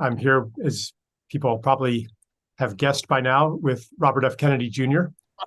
I'm here, as people probably have guessed by now, with Robert F. Kennedy Jr.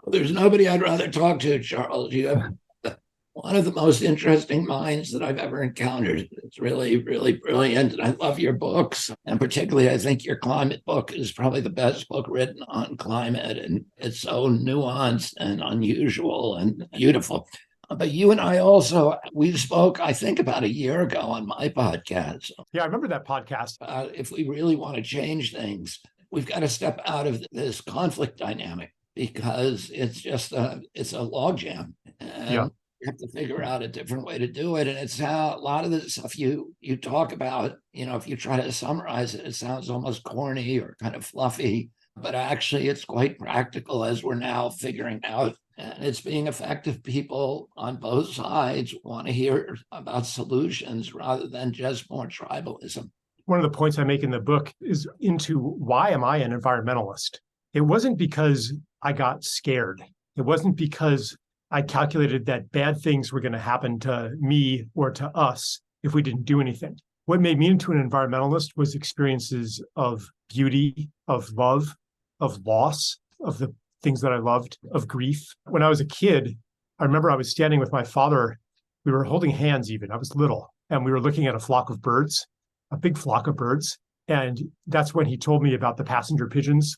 There's nobody I'd rather talk to, Charles. You have one of the most interesting minds that I've ever encountered. It's really, really brilliant. And I love your books. And particularly, I think your climate book is probably the best book written on climate. And it's so nuanced and unusual and beautiful. But you and I also, we spoke, I think, about a year ago on my podcast. Yeah, I remember that podcast. If we really want to change things, we've got to step out of this conflict dynamic because it's a logjam. And Yeah. you have to figure out a different way to do it. And it's how a lot of the stuff you talk about, if you try to summarize it, it sounds almost corny or kind of fluffy, but actually it's quite practical as we're now figuring out. And it's being effective. People on both sides want to hear about solutions rather than just more tribalism. One of the points I make in the book is into why am I an environmentalist? It wasn't because I got scared. It wasn't because I calculated that bad things were going to happen to me or to us if we didn't do anything. What made me into an environmentalist was experiences of beauty, of love, of loss, of the things that I loved, of grief. When I was a kid, I remember I was standing with my father. We were holding hands even. I was little, and we were looking at a flock of birds, a big flock of birds. And that's when he told me about the passenger pigeons,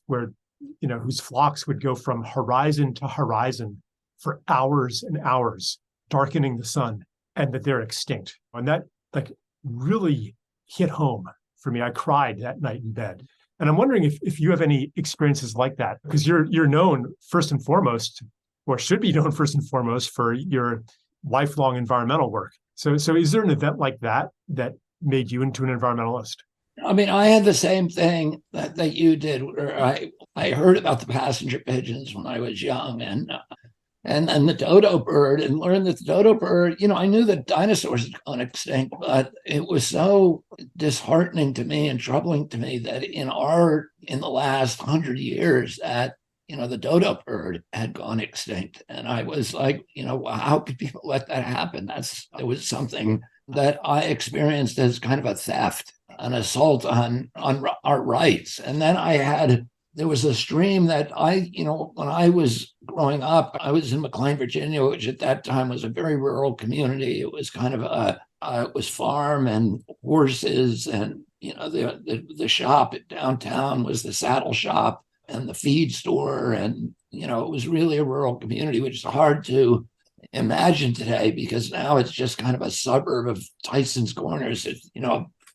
whose flocks would go from horizon to horizon for hours and hours, darkening the sun, and that they're extinct. And that really hit home for me. I cried that night in bed. And I'm wondering if you have any experiences like that, because you're known first and foremost, or should be known first and foremost, for your lifelong environmental work. So is there an event like that made you into an environmentalist? I mean, I had the same thing that you did, where I heard about the passenger pigeons when I was young, and the dodo bird, and learned that the dodo bird, I knew that dinosaurs had gone extinct, but it was so disheartening to me and troubling to me that in the last 100 years that, the dodo bird had gone extinct. And I was like, how could people let that happen? It was something that I experienced as kind of a theft, an assault on our rights. And then there was a stream that when I was growing up, I was in McLean, Virginia, which at that time was a very rural community. It was kind of it was farm and horses, and, the shop at downtown was the saddle shop and the feed store. And, it was really a rural community, which is hard to imagine today because now it's just kind of a suburb of Tyson's Corners. It's,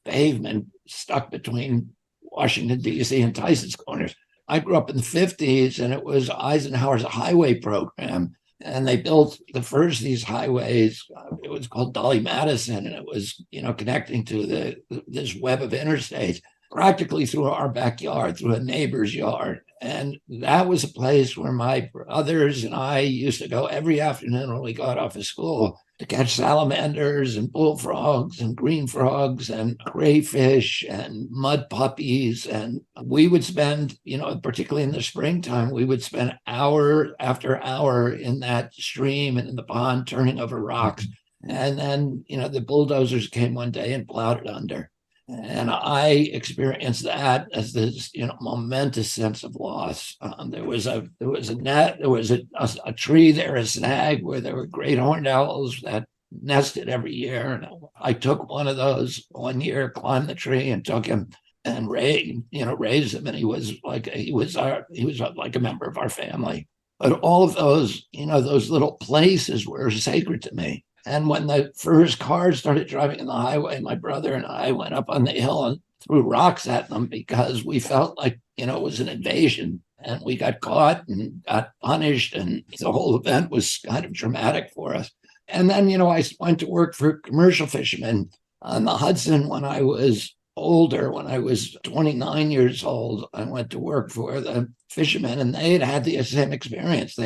pavement stuck between Washington, D.C. and Tyson's Corners. I grew up in the 50s, and it was Eisenhower's highway program. And they built the first of these highways. It was called Dolly Madison, and it was, connecting to this web of interstates practically through our backyard, through a neighbor's yard. And that was a place where my brothers and I used to go every afternoon when we got off of school to catch salamanders and bullfrogs and green frogs and crayfish and mud puppies. And we would spend, particularly in the springtime, we would spend hour after hour in that stream and in the pond turning over rocks. And then, the bulldozers came one day and plowed it under. And I experienced that as this, momentous sense of loss. There was a net, there was a tree there, a snag, where there were great horned owls that nested every year. And I took one of those one year, climbed the tree, and took him and raised him. And he was like a member of our family. But all of those, those little places were sacred to me. And when the first cars started driving in the highway, my brother and I went up on the hill and threw rocks at them because we felt like, it was an invasion. And we got caught and got punished. And the whole event was kind of traumatic for us. And then, I went to work for commercial fishermen on the Hudson when I was older. When I was 29 years old, I went to work for the fishermen, and they had the same experience. We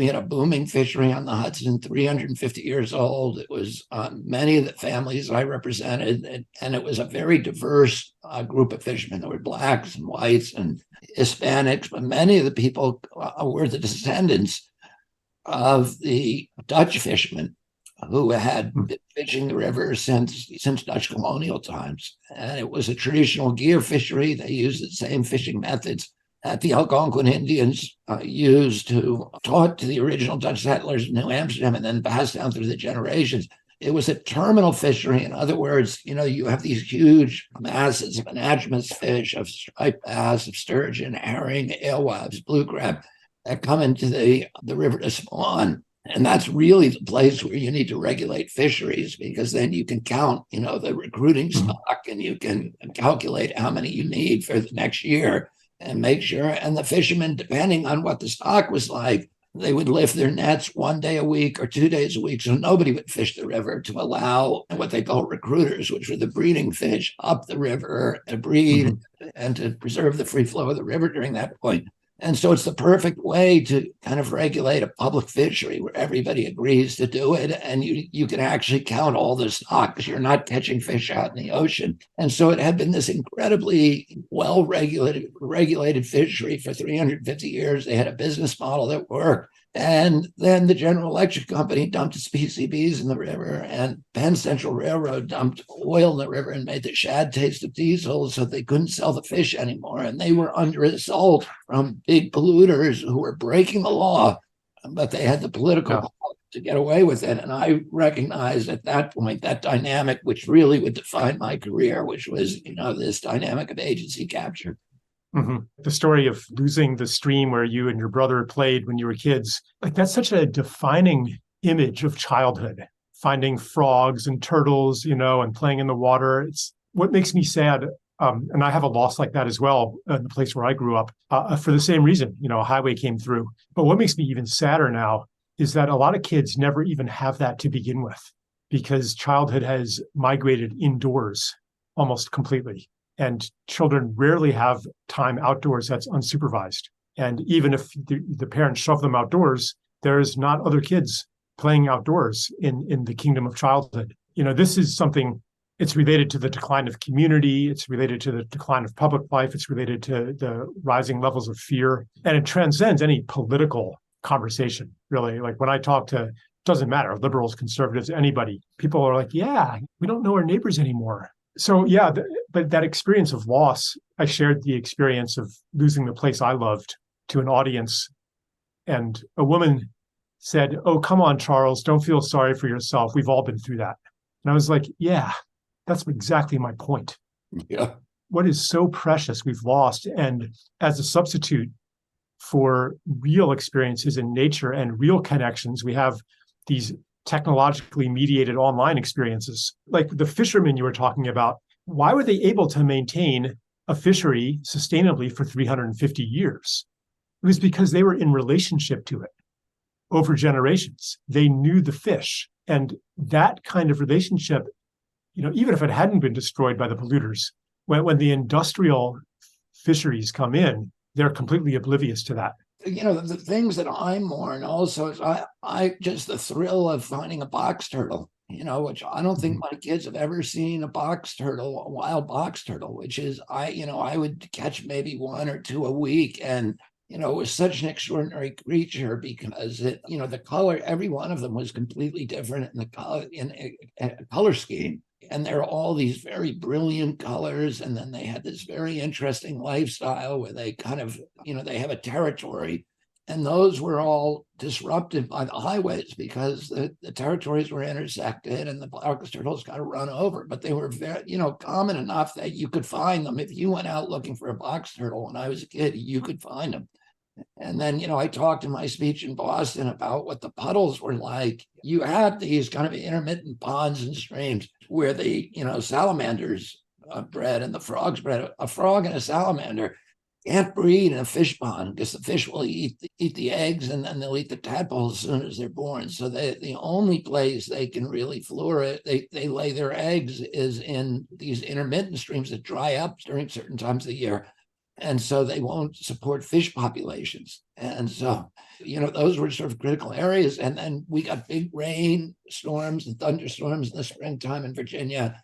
had a booming fishery on the Hudson, 350 years old. It was many of the families I represented, and it was a very diverse group of fishermen. There were blacks and whites and Hispanics, but many of the people were the descendants of the Dutch fishermen who had been fishing the river since Dutch colonial times. And it was a traditional gear fishery. They used the same fishing methods that the Algonquin Indians taught to the original Dutch settlers in New Amsterdam and then passed down through the generations. It was a terminal fishery. In other words, you have these huge masses of anadromous fish, of striped bass, of sturgeon, herring, alewives, blue crab that come into the river to spawn. And that's really the place where you need to regulate fisheries, because then you can count, the recruiting stock, and you can calculate how many you need for the next year and make sure. And the fishermen, depending on what the stock was like, they would lift their nets 1 day a week or 2 days a week. So nobody would fish the river to allow what they call recruiters, which were the breeding fish, up the river to breed and to preserve the free flow of the river during that point. And so it's the perfect way to kind of regulate a public fishery where everybody agrees to do it. And you can actually count all the stock because you're not catching fish out in the ocean. And so it had been this incredibly well-regulated fishery for 350 years. They had a business model that worked. And then the General Electric Company dumped its PCBs in the river, and Penn Central Railroad dumped oil in the river and made the shad taste of diesel, so they couldn't sell the fish anymore. And they were under assault from big polluters who were breaking the law, but they had the political power to get away with it. And I recognized at that point that dynamic, which really would define my career, which was, this dynamic of agency capture. The story of losing the stream where you and your brother played when you were kids, that's such a defining image of childhood. Finding frogs and turtles, and playing in the water. It's what makes me sad. And I have a loss like that as well in the place where I grew up for the same reason. A highway came through. But what makes me even sadder now is that a lot of kids never even have that to begin with, because childhood has migrated indoors almost completely. And children rarely have time outdoors that's unsupervised. And even if the parents shove them outdoors, there's not other kids playing outdoors in the kingdom of childhood. This is something, it's related to the decline of community. It's related to the decline of public life. It's related to the rising levels of fear. And it transcends any political conversation, really. Like when I talk to, doesn't matter, liberals, conservatives, anybody, people are like, yeah, we don't know our neighbors anymore. So yeah, but that experience of loss, I shared the experience of losing the place I loved to an audience. And a woman said, "Oh, come on, Charles, don't feel sorry for yourself. We've all been through that." And I was like, yeah, that's exactly my point. Yeah. What is so precious we've lost. And as a substitute for real experiences in nature and real connections, we have these technologically mediated online experiences. Like the fishermen you were talking about, why were they able to maintain a fishery sustainably for 350 years? It was because they were in relationship to it over generations. They knew the fish. And that kind of relationship, even if it hadn't been destroyed by the polluters, when the industrial fisheries come in, they're completely oblivious to that. The things that I mourn also is I just the thrill of finding a box turtle, which I don't think my kids have ever seen a box turtle, a wild box turtle, which is I would catch maybe 1 or 2 a week. And, it was such an extraordinary creature because the color, every one of them was completely different in the color, in a color scheme. And there are all these very brilliant colors. And then they had this very interesting lifestyle where they kind of, they have a territory. And those were all disrupted by the highways because the territories were intersected and the box turtles got run over. But they were very, common enough that you could find them. If you went out looking for a box turtle when I was a kid, you could find them. And then, I talked in my speech in Boston about what the puddles were like. You had these kind of intermittent ponds and streams where the, salamanders bred and the frogs bred. A frog and a salamander can't breed in a fish pond because the fish will eat the eggs and then they'll eat the tadpoles as soon as they're born. So the only place they can really flourish, they lay their eggs is in these intermittent streams that dry up during certain times of the year. And so they won't support fish populations. And so, those were sort of critical areas. And then we got big rain storms and thunderstorms in the springtime in Virginia.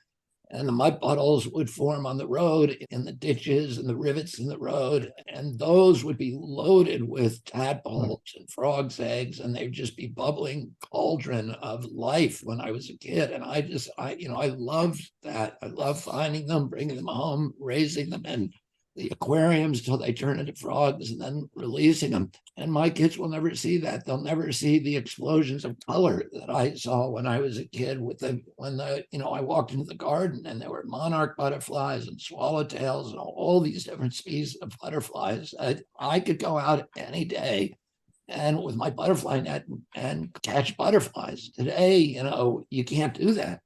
and the mud puddles would form on the road in the ditches and the rivets in the road. And those would be loaded with tadpoles and frogs' eggs, and they'd just be bubbling cauldron of life when I was a kid. And I loved that. I loved finding them, bringing them home, raising them in the aquariums till they turn into frogs and then releasing them. And my kids will never see that. They'll never see the explosions of color that I saw when I was a kid I walked into the garden and there were monarch butterflies and swallowtails and all these different species of butterflies. I could go out any day and with my butterfly net and catch butterflies. Today, you can't do that.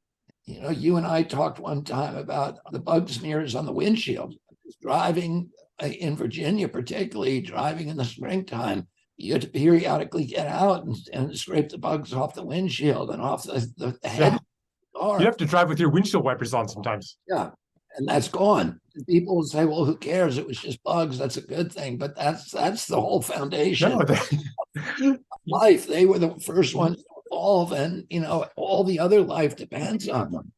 You and I talked one time about the bug smears on the windshield. Driving in Virginia, particularly driving in the springtime, you had to periodically get out and scrape the bugs off the windshield and off the head of the car. You have to drive with your windshield wipers on sometimes. Yeah, and that's gone. People will say, well, who cares? It was just bugs. That's a good thing. But that's the whole foundation of life. They were the first ones to evolve, and all the other life depends on them.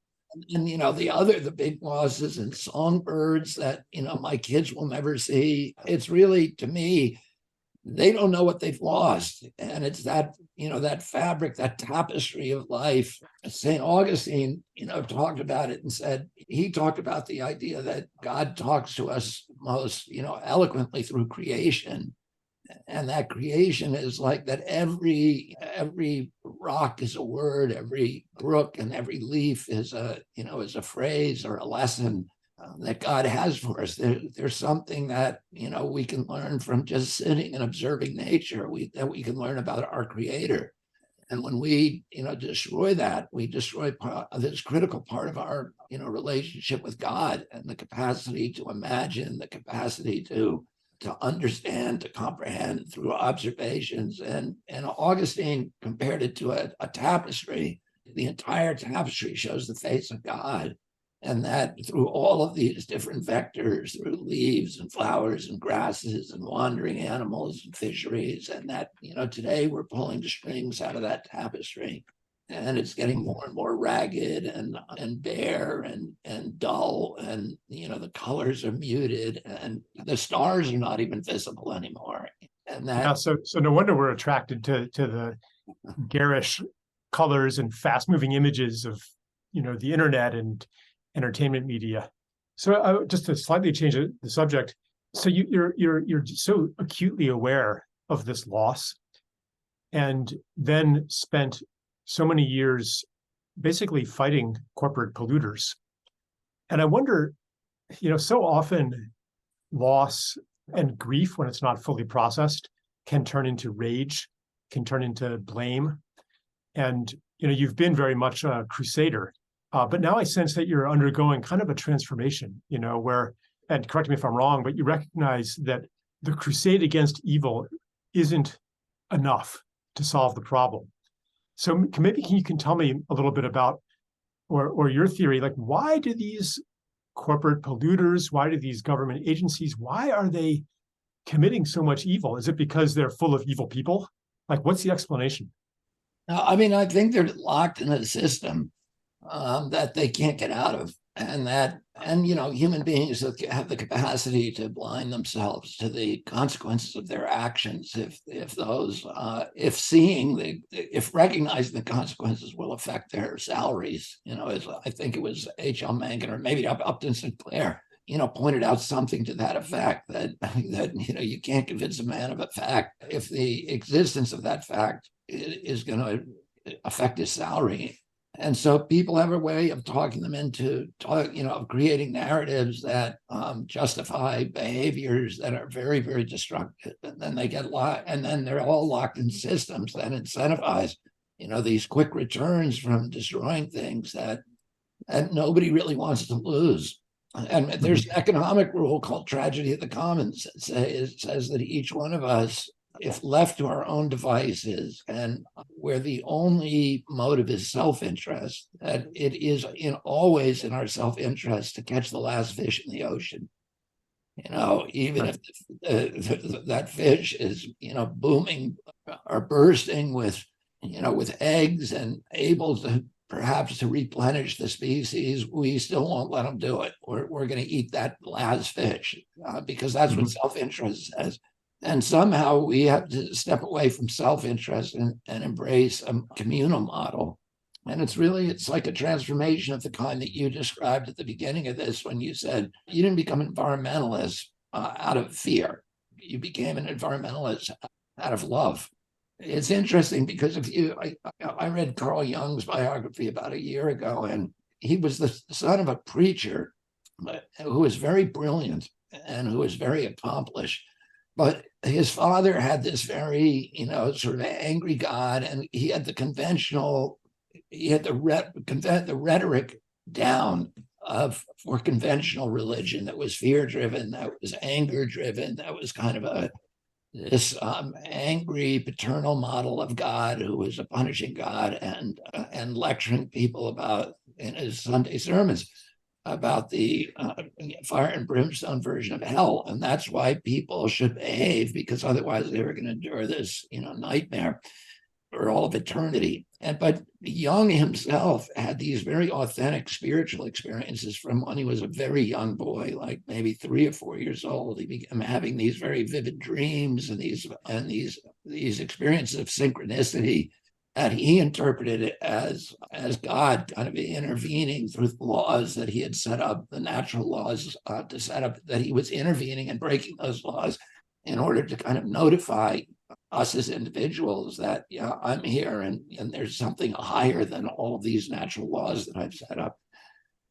And the big losses and songbirds that my kids will never see. It's really, to me, they don't know what they've lost, and it's that that fabric, that tapestry of life. St. Augustine talked about it and said, he talked about the idea that God talks to us most eloquently through creation. And that creation is like that every rock is a word, every brook and every leaf is a phrase or a lesson that God has for us. There's something that we can learn from just sitting and observing nature. That we can learn about our Creator. And when we destroy that, we destroy this critical part of our relationship with God and the capacity to imagine, the capacity to understand, to comprehend through observations. And Augustine compared it to a tapestry. The entire tapestry shows the face of God. And that through all of these different vectors, through leaves and flowers and grasses and wandering animals and fisheries, and that, today we're pulling the strings out of that tapestry. And it's getting more and more ragged and bare and dull, and the colors are muted, and the stars are not even visible anymore. And that so no wonder we're attracted to the garish colors and fast moving images of the internet and entertainment media. So just to slightly change the subject, so you're so acutely aware of this loss, and then spent so many years basically fighting corporate polluters. And I wonder, so often loss and grief, when it's not fully processed, can turn into rage, can turn into blame. And, you've been very much a crusader, but now I sense that you're undergoing kind of a transformation, where, and correct me if I'm wrong, but you recognize that the crusade against evil isn't enough to solve the problem. So maybe you can tell me a little bit about, or your theory, like, why do these corporate polluters, why do these government agencies, why are they committing so much evil? Is it because they're full of evil people? Like, what's the explanation? I think they're locked in a system that they can't get out of. And human beings have the capacity to blind themselves to the consequences of their actions if recognizing the consequences will affect their salaries. As I think it was H.L. Mencken or maybe Upton Sinclair, pointed out something to that effect, that you can't convince a man of a fact if the existence of that fact is going to affect his salary. And so people have a way of talking them into, of creating narratives that justify behaviors that are very, very destructive. And then they get locked, and then they're all locked in systems that incentivize, these quick returns from destroying things that nobody really wants to lose. And there's an economic rule called tragedy of the commons. It says that each one of us, if left to our own devices, and where the only motive is self-interest, that it is always in our self-interest to catch the last fish in the ocean. Even if that fish is, booming or bursting with eggs and able to perhaps to replenish the species, we still won't let them do it. We're going to eat that last fish because that's what self-interest says. And somehow we have to step away from self-interest and embrace a communal model. And it's like a transformation of the kind that you described at the beginning of this when you said you didn't become an environmentalist out of fear. You became an environmentalist out of love. It's interesting because I read Carl Jung's biography about a year ago, and he was the son of a preacher who was very brilliant and who was very accomplished. But his father had this very, sort of angry God, and he had the rhetoric down for conventional religion that was fear-driven, that was anger-driven, that was kind of this angry paternal model of God who was a punishing God and lecturing people about in his Sunday sermons about the fire and brimstone version of hell, and that's why people should behave because otherwise they were going to endure this nightmare for all of eternity. But Jung himself had these very authentic spiritual experiences from when he was a very young boy, like maybe 3 or 4 years old. He began having these very vivid dreams and these experiences of synchronicity that he interpreted it as God kind of intervening through the laws that he had set up, the natural laws to set up, that he was intervening and breaking those laws in order to kind of notify us as individuals that, I'm here and there's something higher than all of these natural laws that I've set up.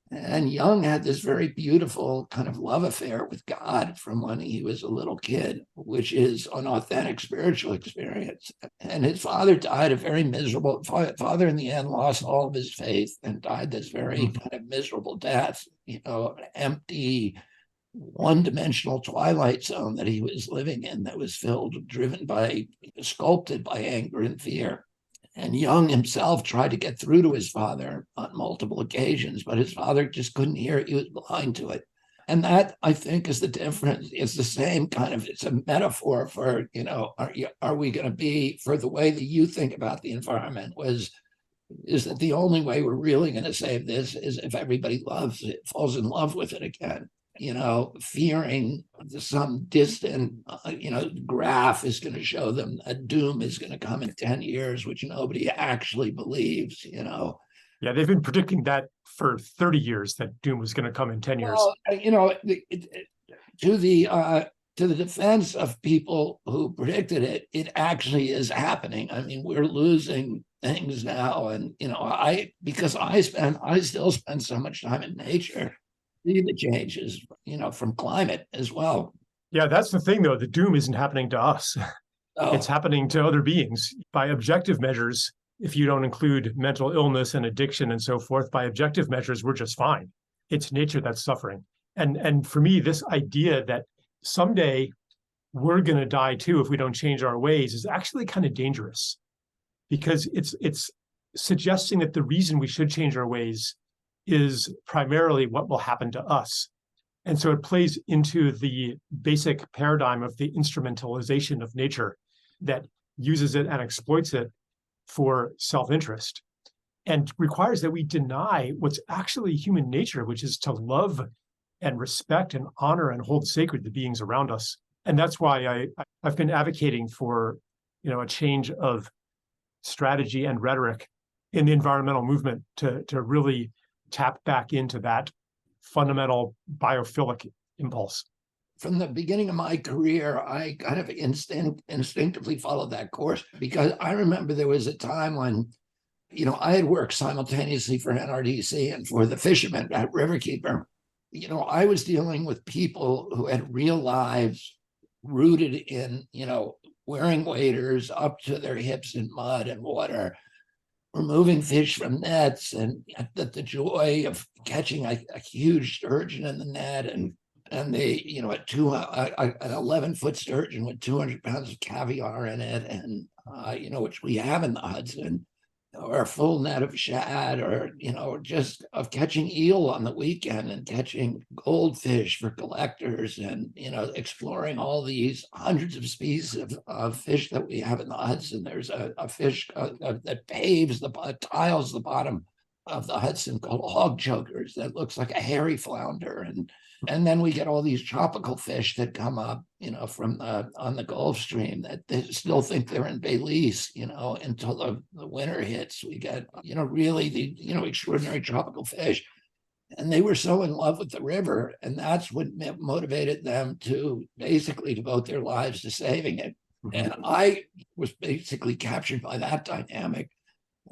And Jung had this very beautiful kind of love affair with God from when he was a little kid, which is an authentic spiritual experience. And his father died a very miserable, father in the end lost all of his faith and died this very kind of miserable death, an empty, one-dimensional twilight zone that he was living in that was sculpted by anger and fear. And Jung himself tried to get through to his father on multiple occasions, but his father just couldn't hear it. He was blind to it. And that, I think, is the difference. It's the same kind of, it's a metaphor for, are we going to be, for the way that you think about the environment is that the only way we're really going to save this is if everybody loves it, falls in love with it again. Fearing some distant, graph is going to show them a doom is going to come in 10 years, which nobody actually believes, Yeah, they've been predicting that for 30 years, that doom was going to come in 10 years. Well, to the defense of people who predicted it, it actually is happening. I mean, we're losing things now. And, I still spend so much time in nature, see the changes, from climate as well. Yeah, that's the thing, though. The doom isn't happening to us. Oh. It's happening to other beings. By objective measures, if you don't include mental illness and addiction and so forth, by objective measures, we're just fine. It's nature that's suffering. And for me, this idea that someday we're going to die too if we don't change our ways is actually kind of dangerous, because it's suggesting that the reason we should change our ways is primarily what will happen to us. And so it plays into the basic paradigm of the instrumentalization of nature that uses it and exploits it for self-interest and requires that we deny what's actually human nature, which is to love and respect and honor and hold sacred the beings around us. And that's why I've been advocating for, a change of strategy and rhetoric in the environmental movement to really tap back into that fundamental biophilic impulse. From the beginning of my career, I kind of instinctively followed that course, because I remember there was a time when, I had worked simultaneously for NRDC and for the fishermen at Riverkeeper. I was dealing with people who had real lives rooted in, wearing waders up to their hips in mud and water, removing fish from nets, and the joy of catching a huge sturgeon in the net, and they, an 11-foot sturgeon with 200 pounds of caviar in it, and which we have in the Hudson, or a full net of shad, or just of catching eel on the weekend and catching goldfish for collectors, and exploring all these hundreds of species of fish that we have in the Hudson. There's a fish that tiles the bottom of the Hudson called hog chokers that looks like a hairy flounder. And then we get all these tropical fish that come up, from on the Gulf Stream that they still think they're in Belize, until the winter hits. We get, really the, extraordinary tropical fish. And they were so in love with the river, and that's what motivated them to basically devote their lives to saving it. And I was basically captured by that dynamic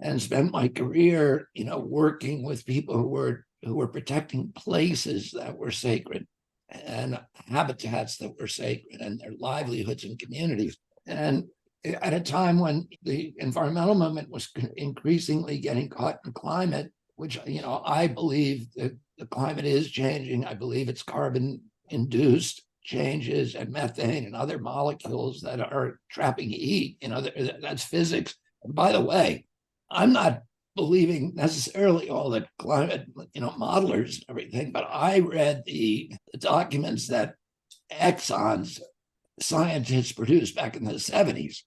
and spent my career, working with people who were protecting places that were sacred and habitats that were sacred and their livelihoods and communities. And at a time when the environmental movement was increasingly getting caught in climate, which, I believe that the climate is changing. I believe it's carbon-induced changes and methane and other molecules that are trapping heat. That's physics. And by the way, I'm not believing necessarily all the climate, modelers and everything, but I read the documents that Exxon's scientists produced back in the 70s.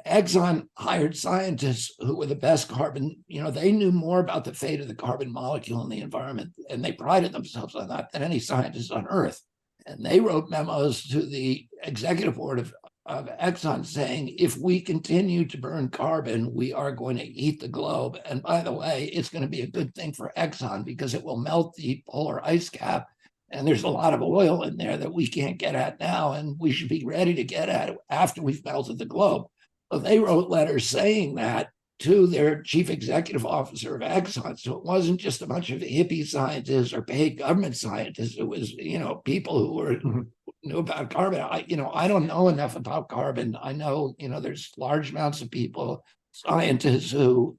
Exxon hired scientists who were the best carbon, they knew more about the fate of the carbon molecule in the environment, and they prided themselves on that than any scientist on Earth. And they wrote memos to the executive board of Exxon saying, if we continue to burn carbon, we are going to heat the globe. And by the way, it's going to be a good thing for Exxon because it will melt the polar ice cap. And there's a lot of oil in there that we can't get at now, and we should be ready to get at it after we've melted the globe. So they wrote letters saying that to their chief executive officer of Exxon. So it wasn't just a bunch of hippie scientists or paid government scientists. It was, people who knew about carbon. I don't know enough about carbon. I know, there's large amounts of people, scientists who,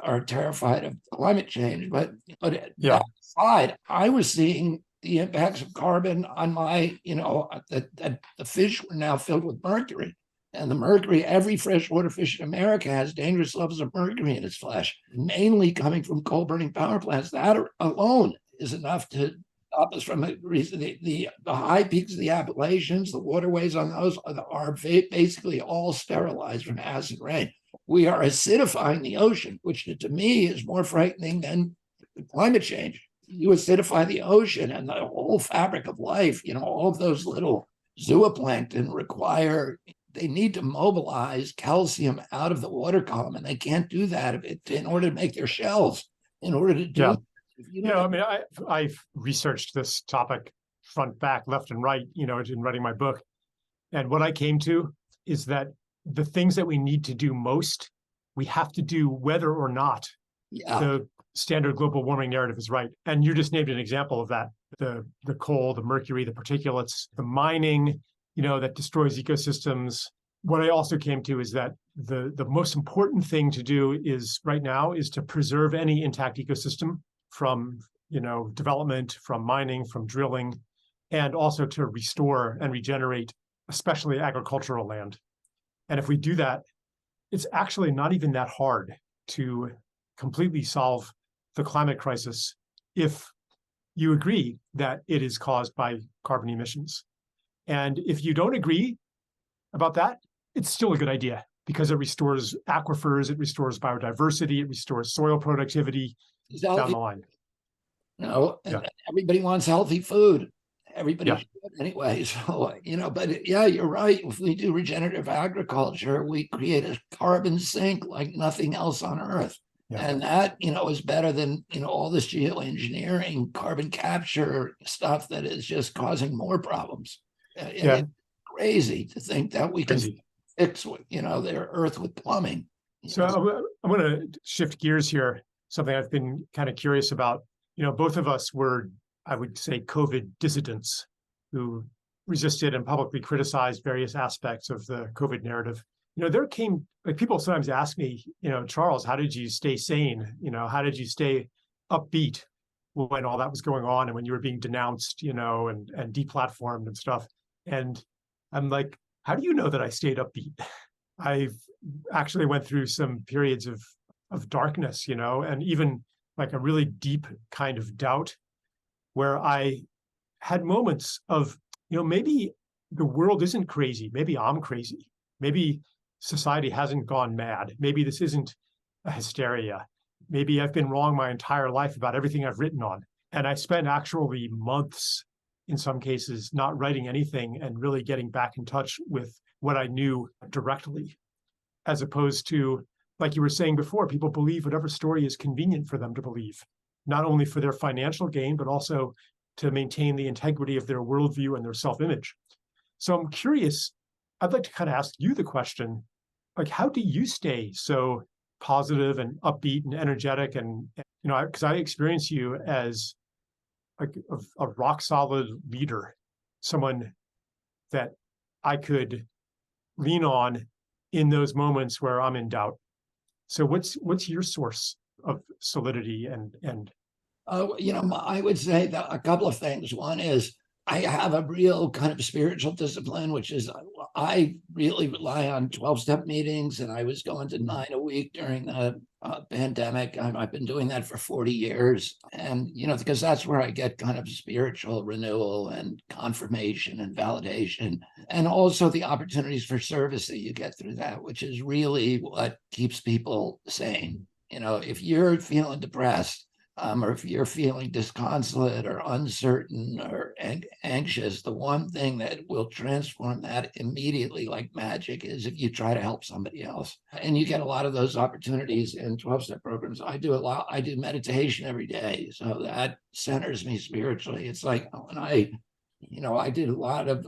are terrified of climate change. But that aside, I was seeing the impacts of carbon on my, that the fish were now filled with mercury. And the mercury, every freshwater fish in America has dangerous levels of mercury in its flesh, mainly coming from coal-burning power plants. That alone is enough to stop us from the high peaks of the Appalachians. The waterways on those are basically all sterilized from acid rain. We are acidifying the ocean, which to me is more frightening than climate change. You acidify the ocean and the whole fabric of life, all of those little zooplankton they need to mobilize calcium out of the water column, and they can't do that in order to make their shells. In order to do, I've researched this topic front, back, left, and right, in writing my book, and what I came to is that the things that we need to do most, we have to do whether or not the standard global warming narrative is right. And you just named an example of that: the coal, the mercury, the particulates, the mining, that destroys ecosystems. What I also came to is that the most important thing to do is right now is to preserve any intact ecosystem from, development, from mining, from drilling, and also to restore and regenerate, especially agricultural land. And if we do that, it's actually not even that hard to completely solve the climate crisis if you agree that it is caused by carbon emissions. And if you don't agree about that, it's still a good idea because it restores aquifers, it restores biodiversity, it restores soil productivity down the line. Everybody wants healthy food. Everybody should anyway. So, but you're right. If we do regenerative agriculture, we create a carbon sink like nothing else on Earth. Yeah. And that, is better than, all this geoengineering, carbon capture stuff that is just causing more problems. It's crazy to think that we can fix, their Earth with plumbing. So I'm going to shift gears here. Something I've been kind of curious about. Both of us were, I would say, COVID dissidents who resisted and publicly criticized various aspects of the COVID narrative. There came, people sometimes ask me, Charles, how did you stay sane? How did you stay upbeat when all that was going on and when you were being denounced, and deplatformed and stuff? And I'm like, how do you know that I stayed upbeat? I've actually went through some periods of darkness, and even like a really deep kind of doubt where I had moments of, maybe the world isn't crazy. Maybe I'm crazy. Maybe society hasn't gone mad. Maybe this isn't a hysteria. maybe I've been wrong my entire life about everything I've written on. And I spent actually months, in some cases, not writing anything and really getting back in touch with what I knew directly, as opposed to, like you were saying before, people believe whatever story is convenient for them to believe, not only for their financial gain, but also to maintain the integrity of their worldview and their self-image. So I'm curious, I'd like to kind of ask you the question, like, how do you stay so positive and upbeat and energetic? And, because I experience you as like a rock solid leader, someone that I could lean on in those moments where I'm in doubt. So what's your source of solidity and I would say that a couple of things. One is I have a real kind of spiritual discipline, which is I really rely on 12-step meetings, and I was going to 9 a week during the pandemic. I've been doing that for 40 years. And, because that's where I get kind of spiritual renewal and confirmation and validation, and also the opportunities for service that you get through that, which is really what keeps people sane. If you're feeling depressed, or if you're feeling disconsolate or uncertain or anxious, the one thing that will transform that immediately like magic is if you try to help somebody else. And you get a lot of those opportunities in 12-step programs. I do meditation every day. So that centers me spiritually. It's like when I did a lot of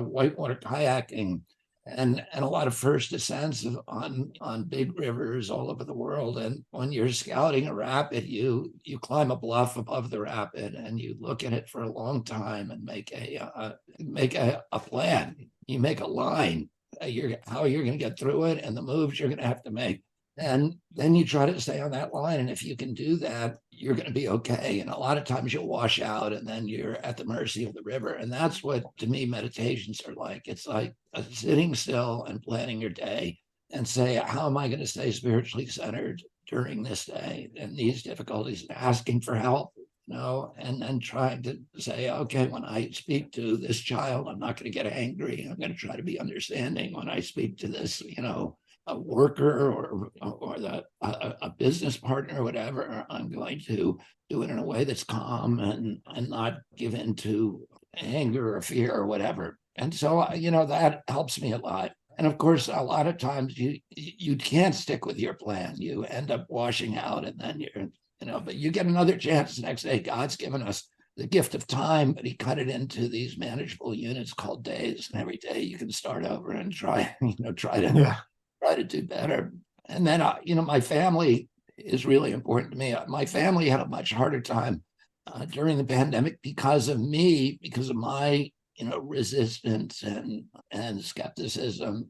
whitewater kayaking and a lot of first ascents on big rivers all over the world. And when you're scouting a rapid, you climb a bluff above the rapid and you look at it for a long time and make a plan. You make a line, how you're going to get through it and the moves you're going to have to make. And then you try to stay on that line. And if you can do that, you're going to be okay. And a lot of times you'll wash out and then you're at the mercy of the river. And that's what, to me, meditations are like. It's like sitting still and planning your day and say, how am I going to stay spiritually centered during this day and these difficulties, asking for help, and then trying to say, okay, when I speak to this child, I'm not going to get angry. I'm going to try to be understanding. When I speak to this, a worker or a business partner or whatever, I'm going to do it in a way that's calm and not give in to anger or fear or whatever. And so, that helps me a lot. And of course, a lot of times you can't stick with your plan. You end up washing out and then but you get another chance the next day. God's given us the gift of time, but he cut it into these manageable units called days. And every day you can start over and try to do better. And then, my family is really important to me. My family had a much harder time during the pandemic because of me, because of my, resistance and skepticism,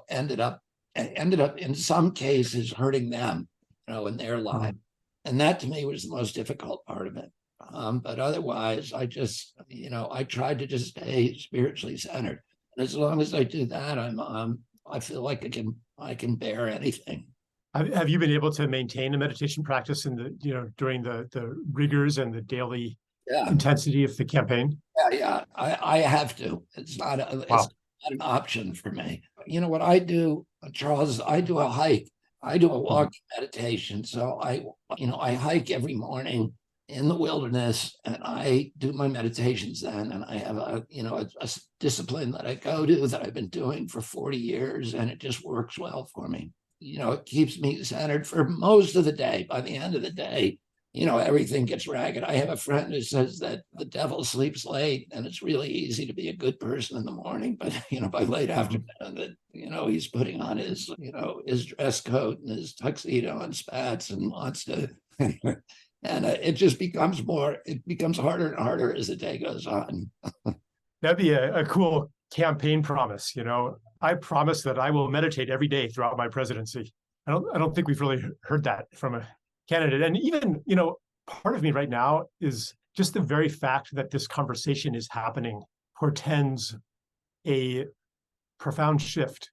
ended up in some cases hurting them, in their life. And that to me was the most difficult part of it. But otherwise, I just, I tried to just stay spiritually centered. And as long as I do that, I feel like I can bear anything. Have you been able to maintain a meditation practice in the during the rigors and the daily intensity of the campaign? Yeah. I have to. It's not an option for me. What I do, Charles, is I do a hike. I do a walk meditation. So I hike every morning in the wilderness and I do my meditations then. And I have a discipline that I go to that I've been doing for 40 years and it just works well for me. It keeps me centered for most of the day. By the end of the day, everything gets ragged. I have a friend who says that the devil sleeps late and it's really easy to be a good person in the morning. But, by late afternoon, that, he's putting on his, his dress coat and his tuxedo and spats and wants to, and it just becomes harder and harder as the day goes on. That'd be a cool campaign promise. I promise that I will meditate every day throughout my presidency. I don't think we've really heard that from a candidate. And even, part of me right now is just the very fact that this conversation is happening portends a profound shift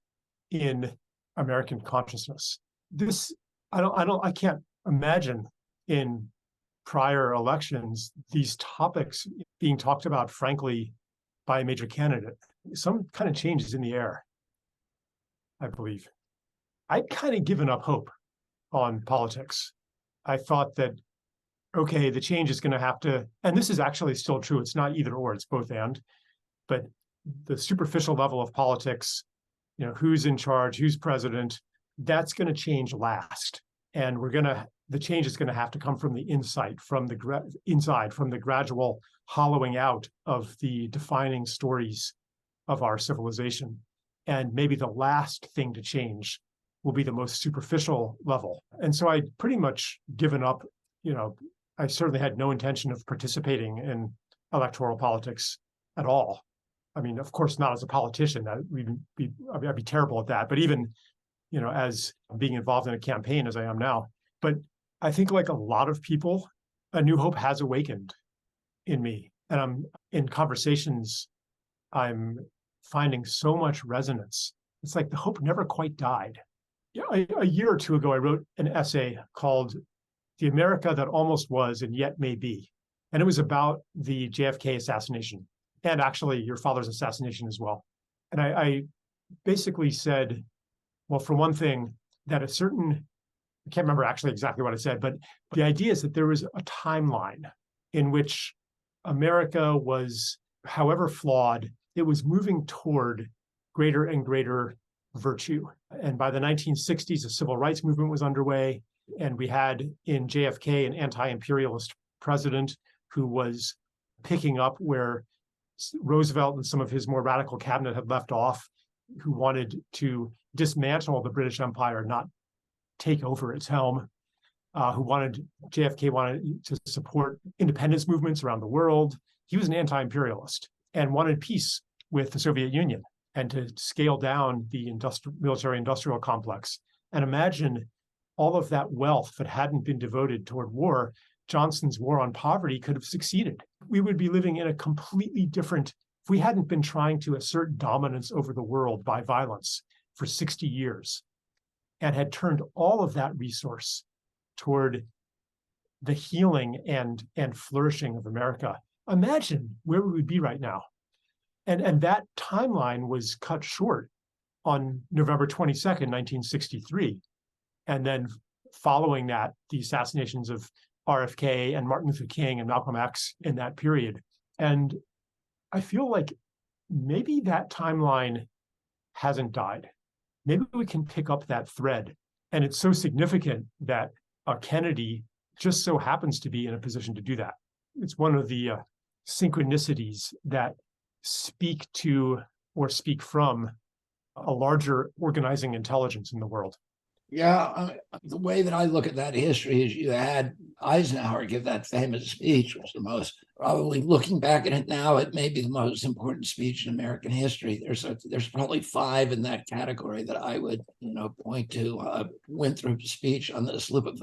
in American consciousness. I can't imagine in prior elections these topics being talked about, frankly, by a major candidate. Some kind of change is in the air, I believe. I'd kind of given up hope on politics. I thought that, okay, the change is going to have to, and this is actually still true. It's not either or, it's both and, but the superficial level of politics, who's in charge, who's president, that's going to change last. And the change is going to have to come from the inside, from the gradual hollowing out of the defining stories of our civilization. And maybe the last thing to change will be the most superficial level. And so I'd pretty much given up, I certainly had no intention of participating in electoral politics at all. I mean, of course, not as a politician. I'd be terrible at that. But even, as being involved in a campaign as I am now. But I think, like a lot of people, a new hope has awakened in me. And I'm in conversations, I'm finding so much resonance. It's like the hope never quite died. A year or two ago, I wrote an essay called "The America That Almost Was and Yet May Be." And it was about the JFK assassination, and actually your father's assassination as well. And I basically said, well, for one thing, that I can't remember actually exactly what I said, but the idea is that there was a timeline in which America was, however flawed, it was moving toward greater and greater virtue. And by the 1960s, the civil rights movement was underway. And we had in JFK an anti-imperialist president who was picking up where Roosevelt and some of his more radical cabinet had left off, who wanted to dismantle the British Empire, not take over its helm, JFK wanted to support independence movements around the world. He was an anti-imperialist and wanted peace with the Soviet Union and to scale down the military-industrial complex. And imagine all of that wealth that hadn't been devoted toward war. Johnson's war on poverty could have succeeded. We would be living in a completely different, if we hadn't been trying to assert dominance over the world by violence for 60 years and had turned all of that resource toward the healing and flourishing of America. Imagine where we would be right now. And that timeline was cut short on November 22nd, 1963. And then following that, the assassinations of RFK and Martin Luther King and Malcolm X in that period. And I feel like maybe that timeline hasn't died. Maybe we can pick up that thread. And it's so significant that Kennedy just so happens to be in a position to do that. It's one of the synchronicities that speak to or speak from a larger organizing intelligence in the world. Yeah, the way that I look at that history is you had Eisenhower give that famous speech, which was the most, probably looking back at it now, it may be the most important speech in American history. There's probably 5 in that category that I would, point to. Winthrop's speech on the slip of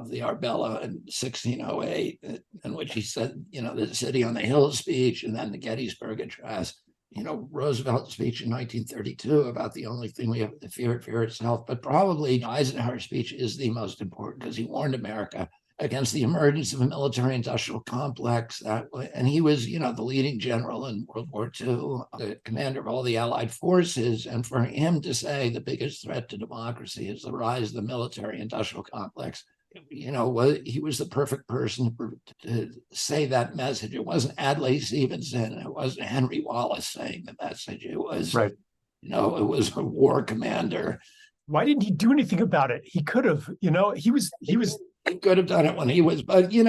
the Arbella in 1608, in which he said, the city on the hill speech, and then the Gettysburg Address. Roosevelt's speech in 1932 about the only thing we have to fear itself. But probably Eisenhower's speech is the most important because he warned America against the emergence of a military-industrial complex. And he was, the leading general in World War II, the commander of all the Allied forces. And for him to say the biggest threat to democracy is the rise of the military-industrial complex, he was the perfect person to say that message. It wasn't Adlai Stevenson. It wasn't Henry Wallace saying the message. It was, right. It was a war commander. Why didn't he do anything about it? He could have, He could have done it when he was, but he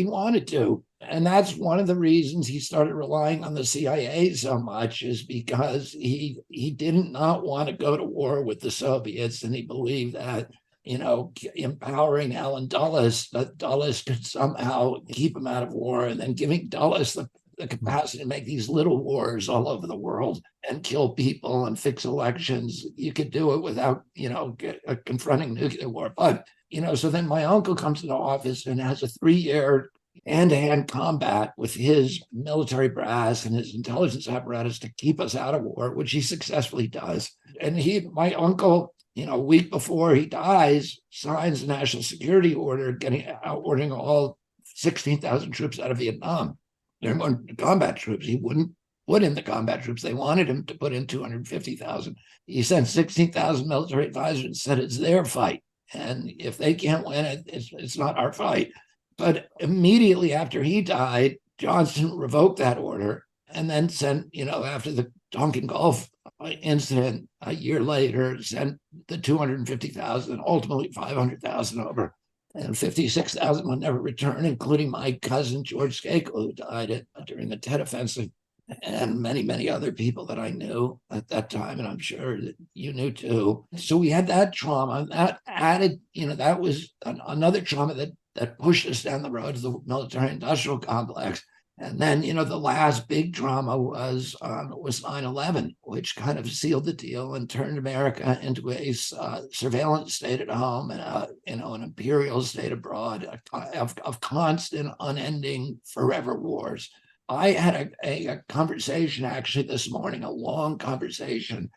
wanted to. And that's one of the reasons he started relying on the CIA so much, is because he did not want to go to war with the Soviets. And he believed that, empowering Allen Dulles, that Dulles could somehow keep him out of war, and then giving Dulles the capacity to make these little wars all over the world and kill people and fix elections. You could do it without, confronting nuclear war. But, so then my uncle comes into office and has a 3-year hand-to-hand combat with his military brass and his intelligence apparatus to keep us out of war, which he successfully does. And my uncle, a week before he dies, signs a national security order ordering all 16,000 troops out of Vietnam. They're combat troops. He wouldn't put in the combat troops. They wanted him to put in 250,000. He sent 16,000 military advisors and said it's their fight. And if they can't win it, it's not our fight. But immediately after he died, Johnson revoked that order and then sent, after the Tonkin Gulf incident a year later, sent the 250,000, ultimately 500,000 over. And 56,000 would never return, including my cousin George Skakel, who died during the Tet Offensive, and many, many other people that I knew at that time, and I'm sure that you knew too. So we had that trauma. That added, that was another trauma that pushed us down the road to the military-industrial complex. And then, the last big trauma was 9/11, which kind of sealed the deal and turned America into a surveillance state at home and an imperial state abroad of constant, unending, forever wars. I had a conversation actually this morning, a long conversation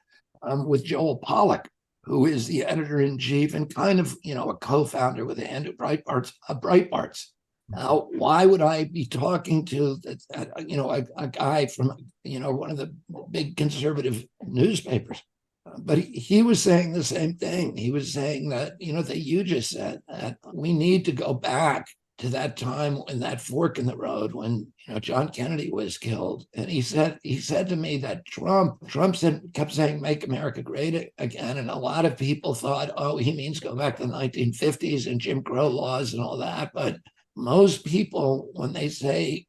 with Joel Pollack, who is the editor-in-chief and kind of, a co-founder with a hand at Breitbart's. Now, why would I be talking to, a guy from, one of the big conservative newspapers? But he was saying the same thing. He was saying that, that you just said, that we need to go back to that time when that fork in the road when John Kennedy was killed. And he said to me that Trump kept saying make America great again, and a lot of people thought, oh, he means go back to the 1950s and Jim Crow laws and all that. But most people, when they say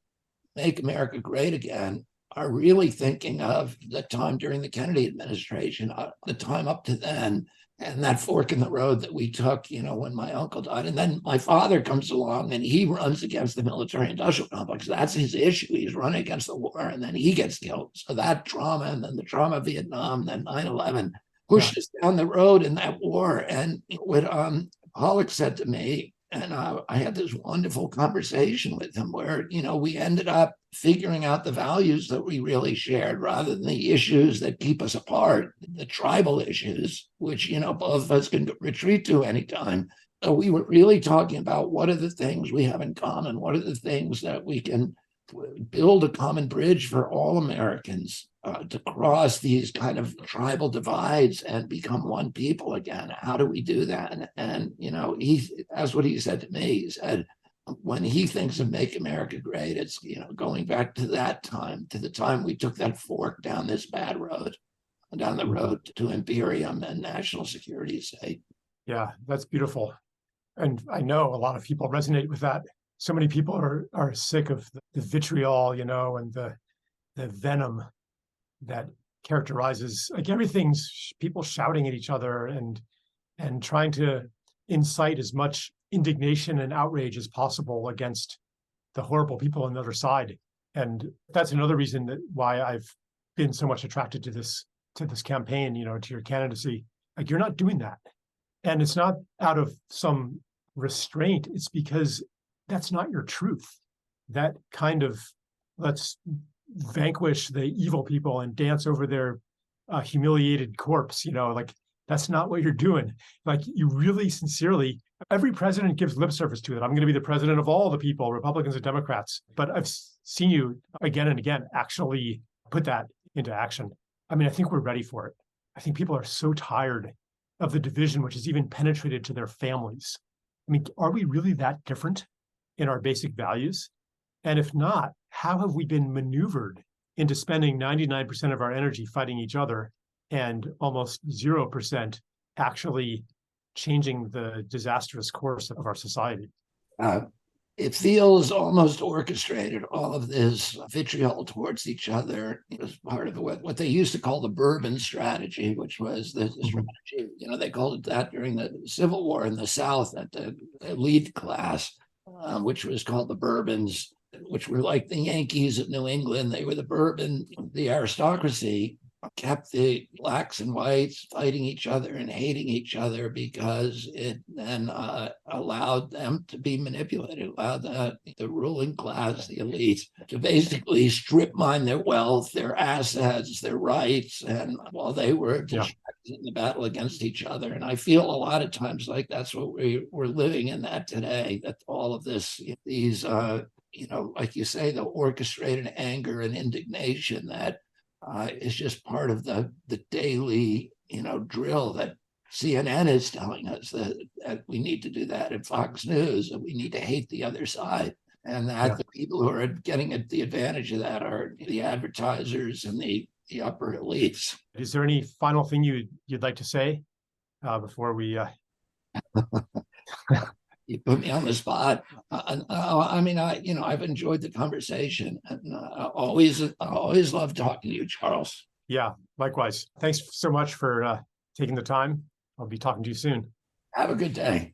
make America great again, are really thinking of the time during the Kennedy administration, the time up to then, and that fork in the road that we took, when my uncle died. And then my father comes along and he runs against the military-industrial complex. That's his issue. He's running against the war, and then he gets killed. So that trauma, and then the trauma of Vietnam, then 9/11, pushed us down the road in that war. And what Pollock said to me, and I had this wonderful conversation with him where, we ended up figuring out the values that we really shared rather than the issues that keep us apart, the tribal issues, which, both of us can retreat to anytime. So we were really talking about what are the things we have in common? What are the things that we can build a common bridge for all Americans to cross these kind of tribal divides and become one people again? How do we do that? And that's what he said to me. He said, when he thinks of Make America Great, it's, going back to that time, to the time we took that fork down this bad road, down the road to imperium and national security state. Yeah, that's beautiful. And I know a lot of people resonate with that. So many people are sick of the vitriol, and the venom that characterizes, like, everything's people shouting at each other and trying to incite as much indignation and outrage as possible against the horrible people on the other side. And that's another reason why I've been so much attracted to this campaign, to your candidacy. Like, you're not doing that. And it's not out of some restraint. It's because that's not your truth. That kind of, let's vanquish the evil people and dance over their humiliated corpse, like, that's not what you're doing. Like, you really sincerely, every president gives lip service to it. I'm going to be the president of all the people, Republicans and Democrats. But I've seen you again and again actually put that into action. I mean, I think we're ready for it. I think people are so tired of the division, which has even penetrated to their families. I mean, are we really that different in our basic values? And if not, how have we been maneuvered into spending 99% of our energy fighting each other and almost 0% actually changing the disastrous course of our society? It feels almost orchestrated, all of this vitriol towards each other as part of what they used to call the Bourbon strategy, which was the strategy, they called it that during the Civil War in the South, that the elite class, which was called the Bourbons, which were like the Yankees of New England. They were the Bourbon, the aristocracy, kept the blacks and whites fighting each other and hating each other because it then allowed them to be manipulated, allowed the ruling class, the elite, to basically strip mine their wealth, their assets, their rights, and while they were distracted in the battle against each other. And I feel a lot of times like that's what we're living in that today, that all of these, like you say, the orchestrated anger and indignation that is just part of the daily, drill that CNN is telling us that we need to do that, and Fox News, that we need to hate the other side, and that the people who are getting the advantage of that are the advertisers and the upper elites. Is there any final thing you'd like to say before we? You put me on the spot. I mean, I've enjoyed the conversation, and I always love talking to you, Charles. Yeah, likewise. Thanks so much for taking the time. I'll be talking to you soon. Have a good day.